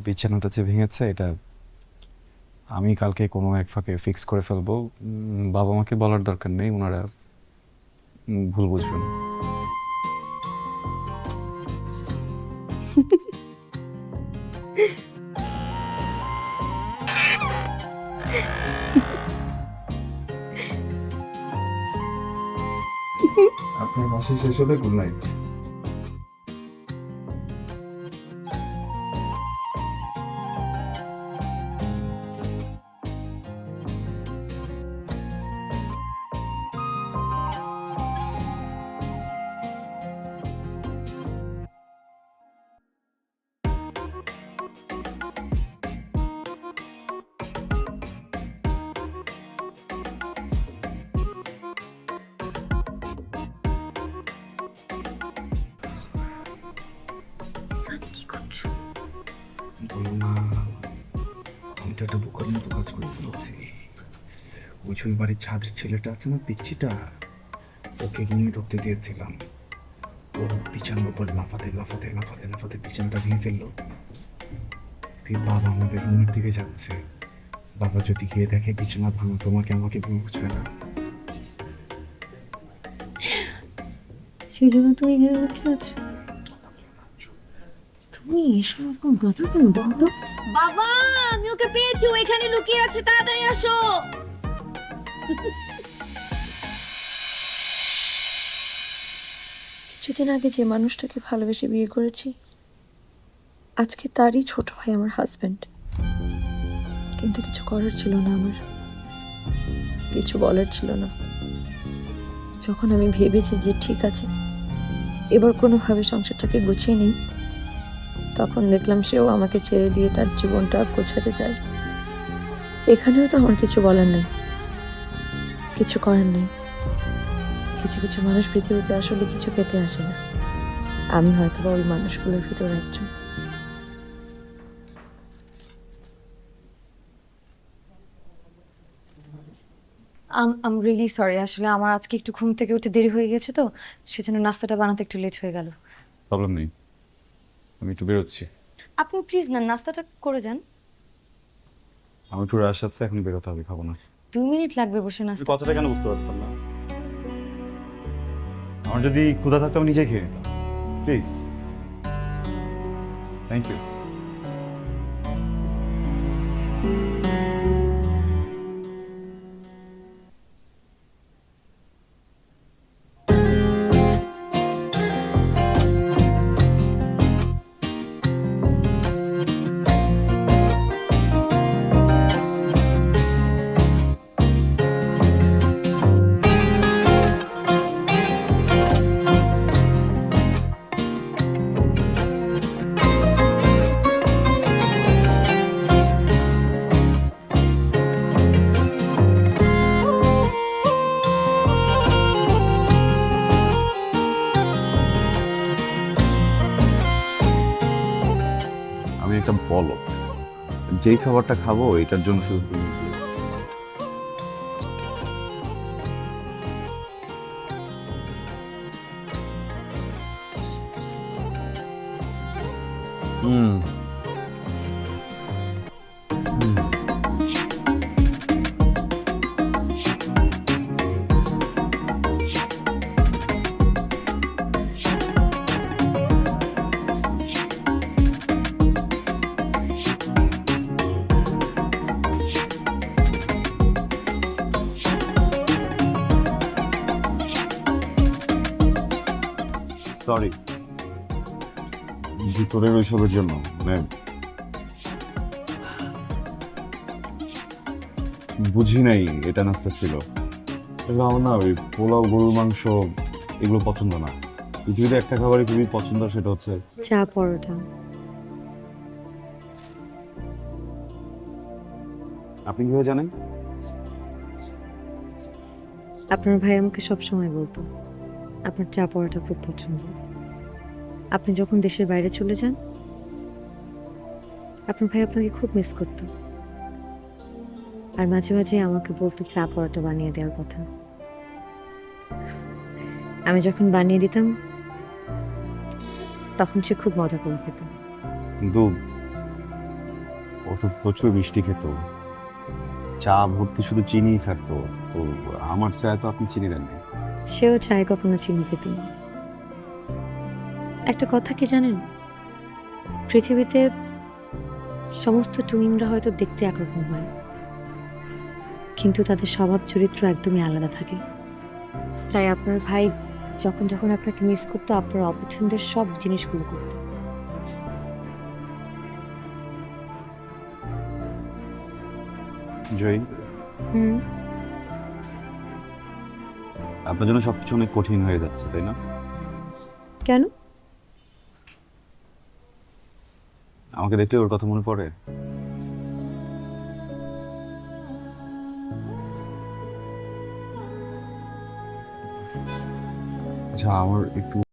বিছানাটা যে ভেঙেছে এটা আমি কালকে কোনো এক ফাঁকে ফিক্স করে ফেলবো। বাবা মাকে বলার দরকার নেই, ওনারা ভুল বুঝবেন। আপনার মাসে শেষ হলে গুড নাইট। কি করছো? বলো না, আমি তো একটা বোকার মতো কাজ করে ফেলেছি। ওই যে ওই বাড়ির ছাদের ছেলেটা আছে না, পিচ্ছিটা, ওকে রুমে ঢুকতে দিয়েছিলাম। ও বিছানার উপর লাফাতে লাফাতে লাফাতে লাফাতে বিছানাটা ভেঙে ফেললো। তুই বাবা আমাদের রুমের দিকে যাচ্ছে, বাবা যদি গিয়ে দেখে বিছানা ভাঙা, তোমাকে আমাকে বুঝবে না। সেই জন্য তুমি এখানে বসে আছো? তুমি এসব কোন কথা কেন বলতো? বাবা, আমি ওকে পেয়েছি, ও এখানে লুকিয়ে আছে, তাড়াতাড়ি আসো। কিছুদিন আগে যে মানুষটাকে ভালোবেসে বিয়ে করেছি, আজকে তারই ছোট ভাই আমার হাজবেন্ড। কিন্তু কিছু করার ছিল না, আমার কিছু বলার ছিল না। যখন আমি ভেবেছি যে ঠিক আছে, এবার কোনোভাবে সংসারটাকে গুছিয়ে নিই, তখন দেখলাম সেও আমাকে ছেড়ে দিয়ে তার জীবনটা গোছাতে চায়। এখানেও তো আমার কিছু বলার নেই, কিছু করার নেই। কিছু কিছু মানুষ পৃথিবীতে আসলে কিছু পেতে আসে না। আমি হয়তো বা ওই মানুষগুলোর ভিতর একজন। আম রিয়েলি সরি, আসলে আমার আজকে একটু ঘুম থেকে উঠে দেরি হয়ে গেছে, তো সেজন্য নাস্তাটা বানাতে একটু লেট হয়ে গেল। প্রবলেম নেই, আমি একটু বেরোচ্ছি। আপনি প্লিজ না নাস্তাটা করে যান। আমি একটু রাশ আছে, এখন বেরোতে হবে, খাবো না। 2 মিনিট লাগবে বসে নাস্তা। কথাটা কেন বুঝতে পারছেন না? আমার যদি ক্ষুধা থাকতো আমি নিজেই খেয়ে নিতাম। Please, thank you. আমি একটা বলদ, যেই খাবারটা খাবো এটার জন্য শুধু তুমি হুম সরি ভিতরের ওইসবের জন্য। মানে বুঝি নাই এটা নাস্তা ছিল। এগুলো আমার না ওই পোলাও, গরুর মাংস এগুলো পছন্দ না। পৃথিবীতে একটা খাবারই খুবই পছন্দ, সেটা হচ্ছে চা পরোটা। আপনি কিভাবে জানেন? আপনার ভাই আমাকে সবসময় বলতো আপনার চা পরোটা খুব পছন্দ। আপনি যখন দেশের বাইরে চলে যান, আপনার ভাই আপনাকে খুব মিস করতো, আর মাঝে মাঝে আমাকে বলতো চা পরোটা বানিয়ে দেওয়ার কথা। আমি যখন বানিয়ে দিতাম, তখন সে খুব মজা করে খেত। কিন্তু ও তো প্রচুর মিষ্টি খেত, চা ভর্তি শুধু চিনিই থাকতো। তো আমার চায় তো আপনি চিনি দেননি। সেও চায় কখনো চিনি খেত না। একটা কথা কি জানেন, পৃথিবীতে সমস্ত টুইনরা হয়তো দেখতে একরকম হয়, কিন্তু তাদের স্বভাব চরিত্র একদমই আলাদা থাকে। তাই আপনার ভাই যখন যখন আপনাকে মিস করতো, আপনার অপছন্দের সব জিনিসগুলো করতো। জয়ী, হুম। আপনার জন্য সবকিছু অনেক কঠিন হয়ে যাচ্ছে, তাই না? কেন? আমাকে দেখলে ওর কথা মনে পড়ে? আচ্ছা, আমার একটু